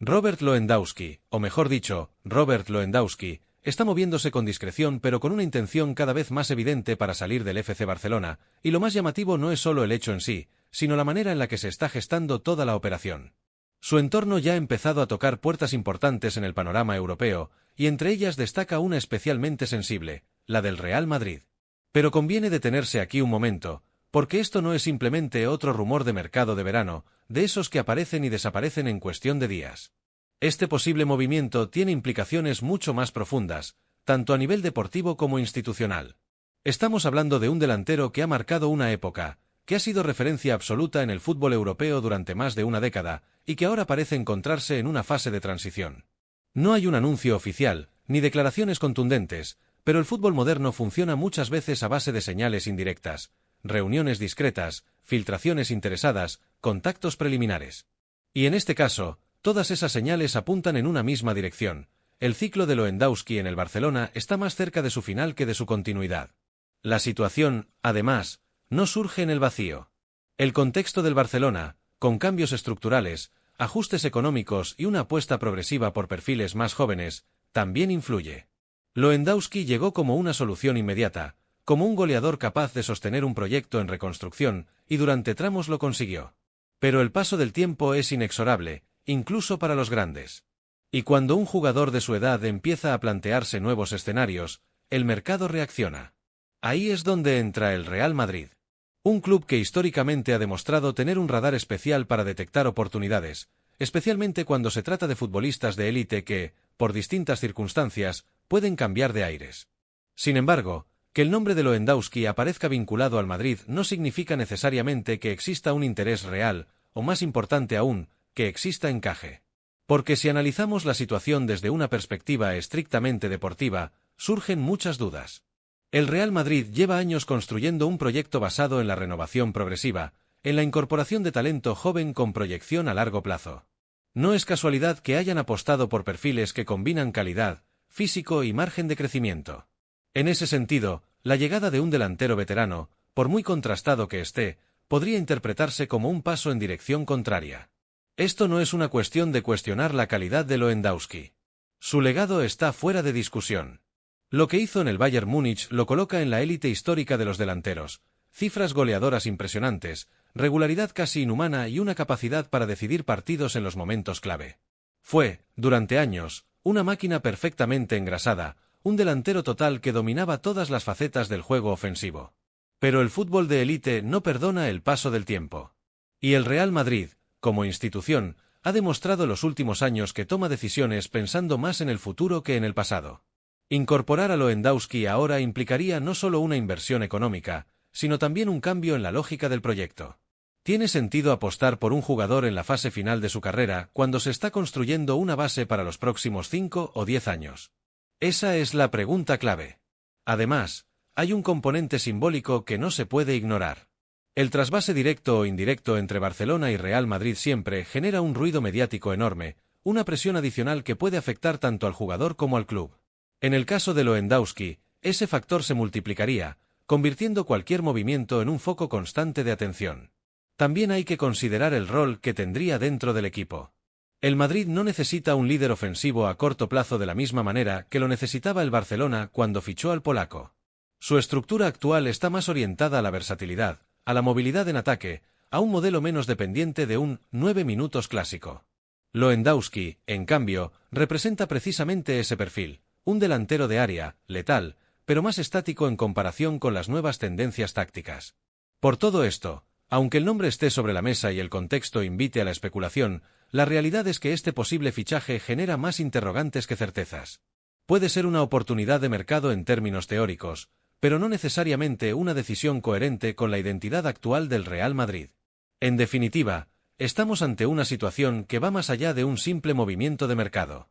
Robert Lewandowski, o mejor dicho, Robert Lewandowski, está moviéndose con discreción pero con una intención cada vez más evidente para salir del FC Barcelona, y lo más llamativo no es solo el hecho en sí, sino la manera en la que se está gestando toda la operación. Su entorno ya ha empezado a tocar puertas importantes en el panorama europeo, y entre ellas destaca una especialmente sensible, la del Real Madrid. Pero conviene detenerse aquí un momento, porque esto no es simplemente otro rumor de mercado de verano, de esos que aparecen y desaparecen en cuestión de días. Este posible movimiento tiene implicaciones mucho más profundas, tanto a nivel deportivo como institucional. Estamos hablando de un delantero que ha marcado una época, que ha sido referencia absoluta en el fútbol europeo durante más de una década, y que ahora parece encontrarse en una fase de transición. No hay un anuncio oficial, ni declaraciones contundentes, pero el fútbol moderno funciona muchas veces a base de señales indirectas, reuniones discretas, filtraciones interesadas, contactos preliminares. Y en este caso, todas esas señales apuntan en una misma dirección. El ciclo de Lewandowski en el Barcelona está más cerca de su final que de su continuidad. La situación, además, no surge en el vacío. El contexto del Barcelona, con cambios estructurales, ajustes económicos y una apuesta progresiva por perfiles más jóvenes, también influye. Lewandowski llegó como una solución inmediata, como un goleador capaz de sostener un proyecto en reconstrucción, y durante tramos lo consiguió. Pero el paso del tiempo es inexorable, incluso para los grandes. Y cuando un jugador de su edad empieza a plantearse nuevos escenarios, el mercado reacciona. Ahí es donde entra el Real Madrid. Un club que históricamente ha demostrado tener un radar especial para detectar oportunidades, especialmente cuando se trata de futbolistas de élite que, por distintas circunstancias, pueden cambiar de aires. Sin embargo, que el nombre de Lewandowski aparezca vinculado al Madrid no significa necesariamente que exista un interés real, o más importante aún, que exista encaje. Porque si analizamos la situación desde una perspectiva estrictamente deportiva, surgen muchas dudas. El Real Madrid lleva años construyendo un proyecto basado en la renovación progresiva, en la incorporación de talento joven con proyección a largo plazo. No es casualidad que hayan apostado por perfiles que combinan calidad, físico y margen de crecimiento. En ese sentido, la llegada de un delantero veterano, por muy contrastado que esté, podría interpretarse como un paso en dirección contraria. Esto no es una cuestión de cuestionar la calidad de Lewandowski. Su legado está fuera de discusión. Lo que hizo en el Bayern Múnich lo coloca en la élite histórica de los delanteros, cifras goleadoras impresionantes, regularidad casi inhumana y una capacidad para decidir partidos en los momentos clave. Fue, durante años, una máquina perfectamente engrasada, un delantero total que dominaba todas las facetas del juego ofensivo. Pero el fútbol de élite no perdona el paso del tiempo. Y el Real Madrid, como institución, ha demostrado en los últimos años que toma decisiones pensando más en el futuro que en el pasado. Incorporar a Lewandowski ahora implicaría no solo una inversión económica, sino también un cambio en la lógica del proyecto. ¿Tiene sentido apostar por un jugador en la fase final de su carrera cuando se está construyendo una base para los próximos 5 o 10 años? Esa es la pregunta clave. Además, hay un componente simbólico que no se puede ignorar. El trasvase directo o indirecto entre Barcelona y Real Madrid siempre genera un ruido mediático enorme, una presión adicional que puede afectar tanto al jugador como al club. En el caso de Lewandowski, ese factor se multiplicaría, convirtiendo cualquier movimiento en un foco constante de atención. También hay que considerar el rol que tendría dentro del equipo. El Madrid no necesita un líder ofensivo a corto plazo de la misma manera que lo necesitaba el Barcelona cuando fichó al polaco. Su estructura actual está más orientada a la versatilidad, a la movilidad en ataque, a un modelo menos dependiente de un 9 minutos clásico. Lewandowski, en cambio, representa precisamente ese perfil, un delantero de área, letal, pero más estático en comparación con las nuevas tendencias tácticas. Por todo esto, aunque el nombre esté sobre la mesa y el contexto invite a la especulación, la realidad es que este posible fichaje genera más interrogantes que certezas. Puede ser una oportunidad de mercado en términos teóricos, pero no necesariamente una decisión coherente con la identidad actual del Real Madrid. En definitiva, estamos ante una situación que va más allá de un simple movimiento de mercado.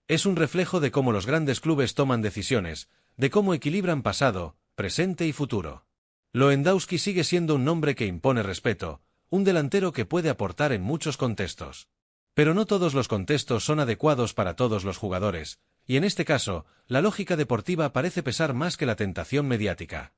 Es un reflejo de cómo los grandes clubes toman decisiones, de cómo equilibran pasado, presente y futuro. Lewandowski sigue siendo un nombre que impone respeto, un delantero que puede aportar en muchos contextos. Pero no todos los contextos son adecuados para todos los jugadores, y en este caso, la lógica deportiva parece pesar más que la tentación mediática.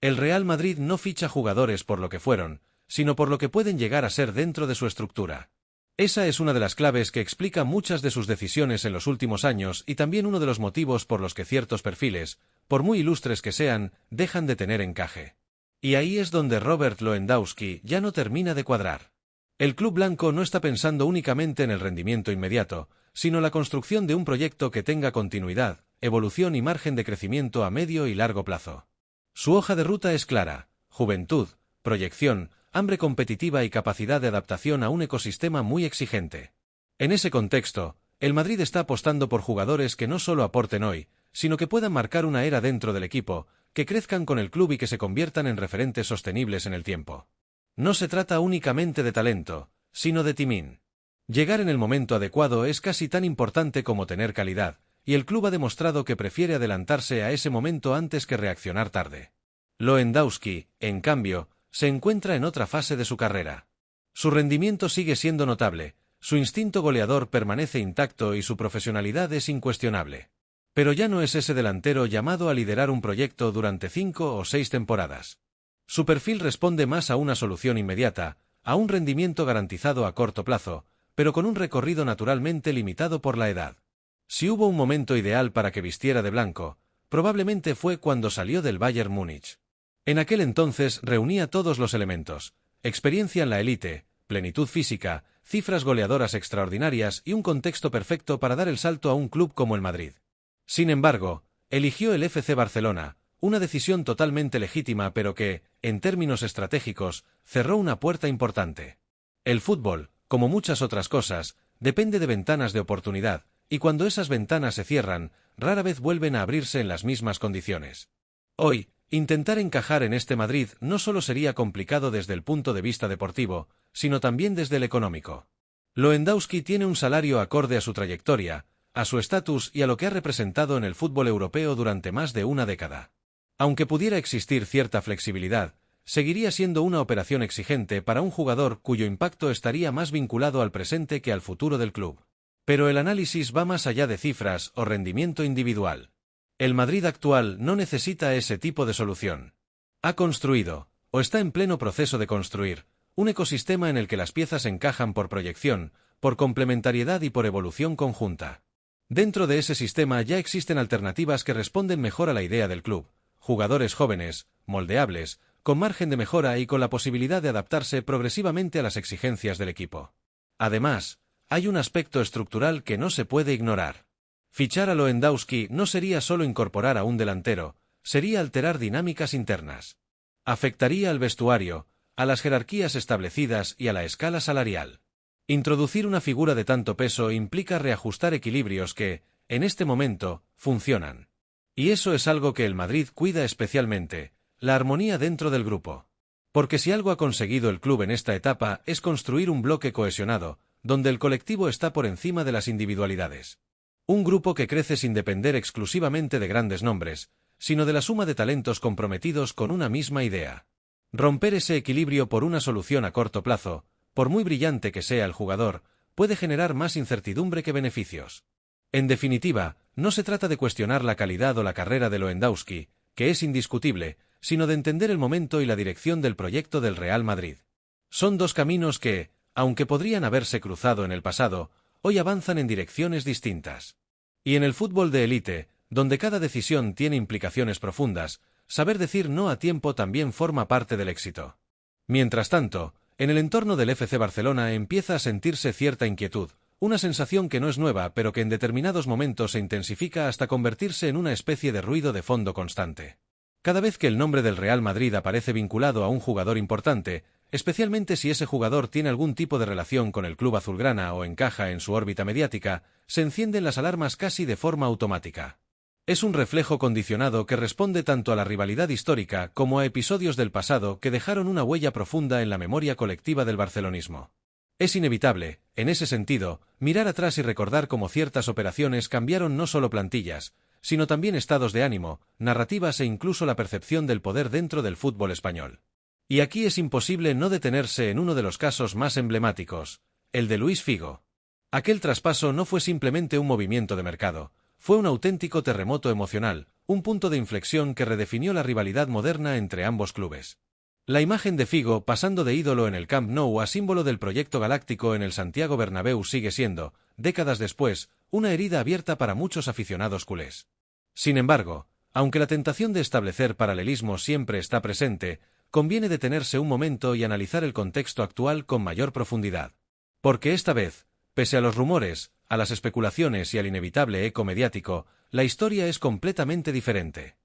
El Real Madrid no ficha jugadores por lo que fueron, sino por lo que pueden llegar a ser dentro de su estructura. Esa es una de las claves que explica muchas de sus decisiones en los últimos años y también uno de los motivos por los que ciertos perfiles, por muy ilustres que sean, dejan de tener encaje. Y ahí es donde Robert Lewandowski ya no termina de cuadrar. El club blanco no está pensando únicamente en el rendimiento inmediato, sino la construcción de un proyecto que tenga continuidad, evolución y margen de crecimiento a medio y largo plazo. Su hoja de ruta es clara: juventud, proyección, hambre competitiva y capacidad de adaptación a un ecosistema muy exigente. En ese contexto, el Madrid está apostando por jugadores que no solo aporten hoy, sino que puedan marcar una era dentro del equipo, que crezcan con el club y que se conviertan en referentes sostenibles en el tiempo. No se trata únicamente de talento, sino de timón. Llegar en el momento adecuado es casi tan importante como tener calidad, y el club ha demostrado que prefiere adelantarse a ese momento antes que reaccionar tarde. Lewandowski, en cambio, se encuentra en otra fase de su carrera. Su rendimiento sigue siendo notable, su instinto goleador permanece intacto y su profesionalidad es incuestionable. Pero ya no es ese delantero llamado a liderar un proyecto durante 5 o 6 temporadas. Su perfil responde más a una solución inmediata, a un rendimiento garantizado a corto plazo, pero con un recorrido naturalmente limitado por la edad. Si hubo un momento ideal para que vistiera de blanco, probablemente fue cuando salió del Bayern Múnich. En aquel entonces reunía todos los elementos: experiencia en la élite, plenitud física, cifras goleadoras extraordinarias y un contexto perfecto para dar el salto a un club como el Madrid. Sin embargo, eligió el FC Barcelona, una decisión totalmente legítima pero que, en términos estratégicos, cerró una puerta importante. El fútbol, como muchas otras cosas, depende de ventanas de oportunidad, y cuando esas ventanas se cierran, rara vez vuelven a abrirse en las mismas condiciones. Hoy, intentar encajar en este Madrid no solo sería complicado desde el punto de vista deportivo, sino también desde el económico. Lewandowski tiene un salario acorde a su trayectoria, a su estatus y a lo que ha representado en el fútbol europeo durante más de una década. Aunque pudiera existir cierta flexibilidad, seguiría siendo una operación exigente para un jugador cuyo impacto estaría más vinculado al presente que al futuro del club. Pero el análisis va más allá de cifras o rendimiento individual. El Madrid actual no necesita ese tipo de solución. Ha construido, o está en pleno proceso de construir, un ecosistema en el que las piezas encajan por proyección, por complementariedad y por evolución conjunta. Dentro de ese sistema ya existen alternativas que responden mejor a la idea del club: jugadores jóvenes, moldeables, con margen de mejora y con la posibilidad de adaptarse progresivamente a las exigencias del equipo. Además, hay un aspecto estructural que no se puede ignorar. Fichar a Lewandowski no sería solo incorporar a un delantero, sería alterar dinámicas internas. Afectaría al vestuario, a las jerarquías establecidas y a la escala salarial. Introducir una figura de tanto peso implica reajustar equilibrios que, en este momento, funcionan. Y eso es algo que el Madrid cuida especialmente: la armonía dentro del grupo. Porque si algo ha conseguido el club en esta etapa es construir un bloque cohesionado, donde el colectivo está por encima de las individualidades. Un grupo que crece sin depender exclusivamente de grandes nombres, sino de la suma de talentos comprometidos con una misma idea. Romper ese equilibrio por una solución a corto plazo, por muy brillante que sea el jugador, puede generar más incertidumbre que beneficios. En definitiva, no se trata de cuestionar la calidad o la carrera de Lewandowski, que es indiscutible, sino de entender el momento y la dirección del proyecto del Real Madrid. Son dos caminos que, aunque podrían haberse cruzado en el pasado, hoy avanzan en direcciones distintas. Y en el fútbol de élite, donde cada decisión tiene implicaciones profundas, saber decir no a tiempo también forma parte del éxito. Mientras tanto, en el entorno del FC Barcelona empieza a sentirse cierta inquietud, una sensación que no es nueva pero que en determinados momentos se intensifica hasta convertirse en una especie de ruido de fondo constante. Cada vez que el nombre del Real Madrid aparece vinculado a un jugador importante, especialmente si ese jugador tiene algún tipo de relación con el club azulgrana o encaja en su órbita mediática, se encienden las alarmas casi de forma automática. Es un reflejo condicionado que responde tanto a la rivalidad histórica como a episodios del pasado que dejaron una huella profunda en la memoria colectiva del barcelonismo. Es inevitable, en ese sentido, mirar atrás y recordar cómo ciertas operaciones cambiaron no solo plantillas, sino también estados de ánimo, narrativas e incluso la percepción del poder dentro del fútbol español. Y aquí es imposible no detenerse en uno de los casos más emblemáticos, el de Luis Figo. Aquel traspaso no fue simplemente un movimiento de mercado, fue un auténtico terremoto emocional, un punto de inflexión que redefinió la rivalidad moderna entre ambos clubes. La imagen de Figo pasando de ídolo en el Camp Nou a símbolo del proyecto galáctico en el Santiago Bernabéu sigue siendo, décadas después, una herida abierta para muchos aficionados culés. Sin embargo, aunque la tentación de establecer paralelismos siempre está presente, conviene detenerse un momento y analizar el contexto actual con mayor profundidad. Porque esta vez, pese a los rumores, a las especulaciones y al inevitable eco mediático, la historia es completamente diferente.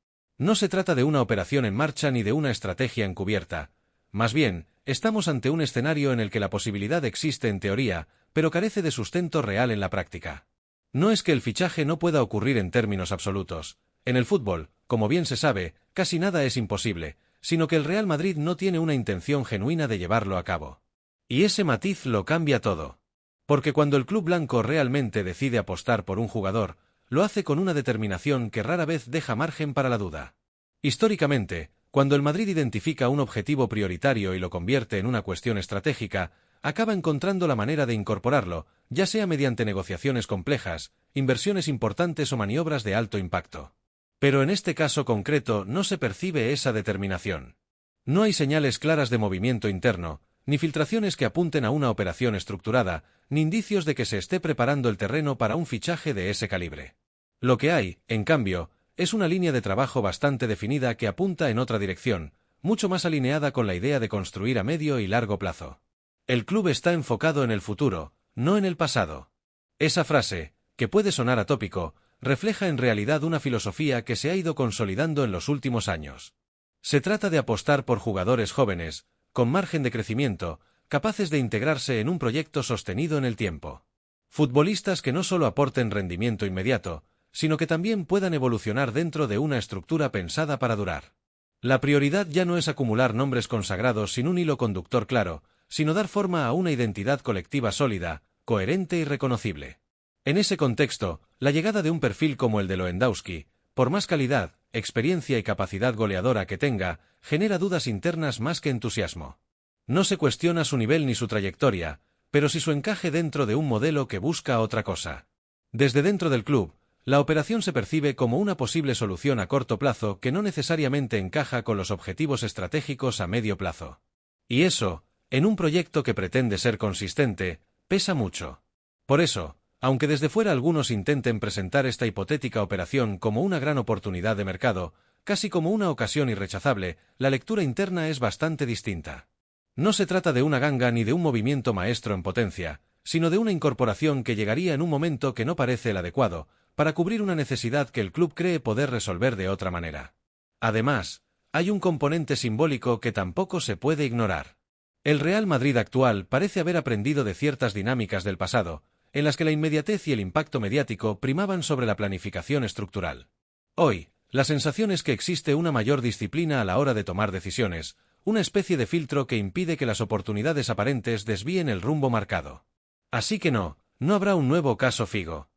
No se trata de una operación en marcha ni de una estrategia encubierta. Más bien, estamos ante un escenario en el que la posibilidad existe en teoría, pero carece de sustento real en la práctica. No es que el fichaje no pueda ocurrir en términos absolutos. En el fútbol, como bien se sabe, casi nada es imposible, sino que el Real Madrid no tiene una intención genuina de llevarlo a cabo. Y ese matiz lo cambia todo. Porque cuando el club blanco realmente decide apostar por un jugador, lo hace con una determinación que rara vez deja margen para la duda. Históricamente, cuando el Madrid identifica un objetivo prioritario y lo convierte en una cuestión estratégica, acaba encontrando la manera de incorporarlo, ya sea mediante negociaciones complejas, inversiones importantes o maniobras de alto impacto. Pero en este caso concreto no se percibe esa determinación. No hay señales claras de movimiento interno, ni filtraciones que apunten a una operación estructurada, ni indicios de que se esté preparando el terreno para un fichaje de ese calibre. Lo que hay, en cambio, es una línea de trabajo bastante definida que apunta en otra dirección, mucho más alineada con la idea de construir a medio y largo plazo. El club está enfocado en el futuro, no en el pasado. Esa frase, que puede sonar atópico, refleja en realidad una filosofía que se ha ido consolidando en los últimos años. Se trata de apostar por jugadores jóvenes, con margen de crecimiento, capaces de integrarse en un proyecto sostenido en el tiempo. Futbolistas que no solo aporten rendimiento inmediato, sino que también puedan evolucionar dentro de una estructura pensada para durar. La prioridad ya no es acumular nombres consagrados sin un hilo conductor claro, sino dar forma a una identidad colectiva sólida, coherente y reconocible. En ese contexto, la llegada de un perfil como el de Lewandowski, por más calidad, experiencia y capacidad goleadora que tenga, genera dudas internas más que entusiasmo. No se cuestiona su nivel ni su trayectoria, pero sí su encaje dentro de un modelo que busca otra cosa. Desde dentro del club, la operación se percibe como una posible solución a corto plazo que no necesariamente encaja con los objetivos estratégicos a medio plazo. Y eso, en un proyecto que pretende ser consistente, pesa mucho. Por eso, aunque desde fuera algunos intenten presentar esta hipotética operación como una gran oportunidad de mercado, casi como una ocasión irrechazable, la lectura interna es bastante distinta. No se trata de una ganga ni de un movimiento maestro en potencia, sino de una incorporación que llegaría en un momento que no parece el adecuado, para cubrir una necesidad que el club cree poder resolver de otra manera. Además, hay un componente simbólico que tampoco se puede ignorar. El Real Madrid actual parece haber aprendido de ciertas dinámicas del pasado, en las que la inmediatez y el impacto mediático primaban sobre la planificación estructural. Hoy, la sensación es que existe una mayor disciplina a la hora de tomar decisiones, una especie de filtro que impide que las oportunidades aparentes desvíen el rumbo marcado. Así que no habrá un nuevo caso Figo.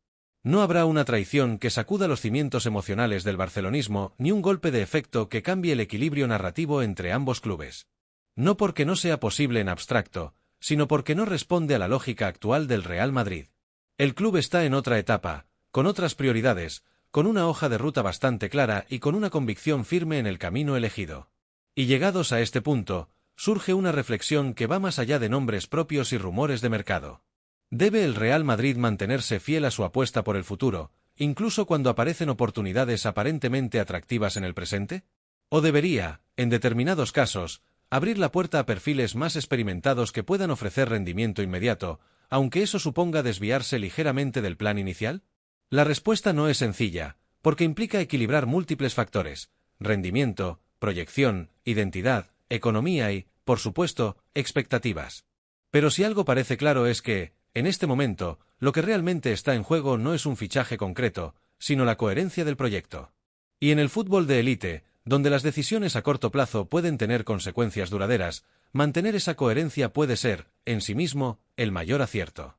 No habrá una traición que sacuda los cimientos emocionales del barcelonismo ni un golpe de efecto que cambie el equilibrio narrativo entre ambos clubes. No porque no sea posible en abstracto, sino porque no responde a la lógica actual del Real Madrid. El club está en otra etapa, con otras prioridades, con una hoja de ruta bastante clara y con una convicción firme en el camino elegido. Y llegados a este punto, surge una reflexión que va más allá de nombres propios y rumores de mercado. ¿Debe el Real Madrid mantenerse fiel a su apuesta por el futuro, incluso cuando aparecen oportunidades aparentemente atractivas en el presente? ¿O debería, en determinados casos, abrir la puerta a perfiles más experimentados que puedan ofrecer rendimiento inmediato, aunque eso suponga desviarse ligeramente del plan inicial? La respuesta no es sencilla, porque implica equilibrar múltiples factores: rendimiento, proyección, identidad, economía y, por supuesto, expectativas. Pero si algo parece claro es que, en este momento, lo que realmente está en juego no es un fichaje concreto, sino la coherencia del proyecto. Y en el fútbol de élite, donde las decisiones a corto plazo pueden tener consecuencias duraderas, mantener esa coherencia puede ser, en sí mismo, el mayor acierto.